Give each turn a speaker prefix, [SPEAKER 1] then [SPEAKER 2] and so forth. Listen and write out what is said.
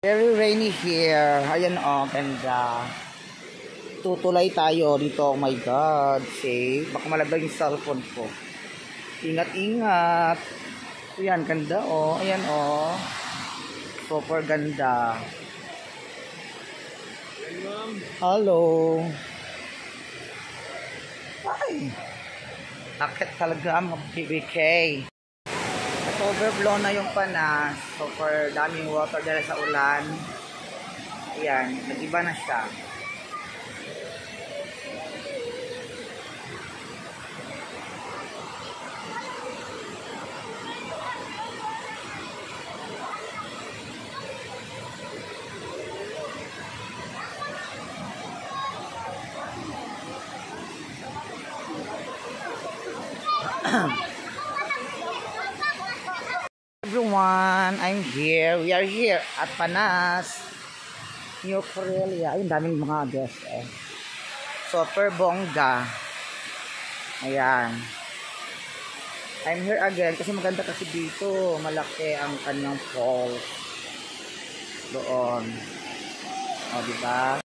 [SPEAKER 1] Very rainy here. Ayan oh, ganda. Tutulay tayo dito. Oh my God. Safe. Baka malaglag yung cellphone ko. Ingat-ingat. Ayan, ganda oh. Ayan oh. Super ganda. Hello. Ay. Akit talaga ang BBK. At overflow na yung panas. Super daming water dahil sa ulan. Ayan, nag-iba na siya. Everyone, I'm here. We are here at Panas, New Corelia. Ayun, daming mga guests eh. Super bongga. Ayan. I'm here again kasi maganda kasi dito. Malaki ang kanyang falls. Doon. O, diba?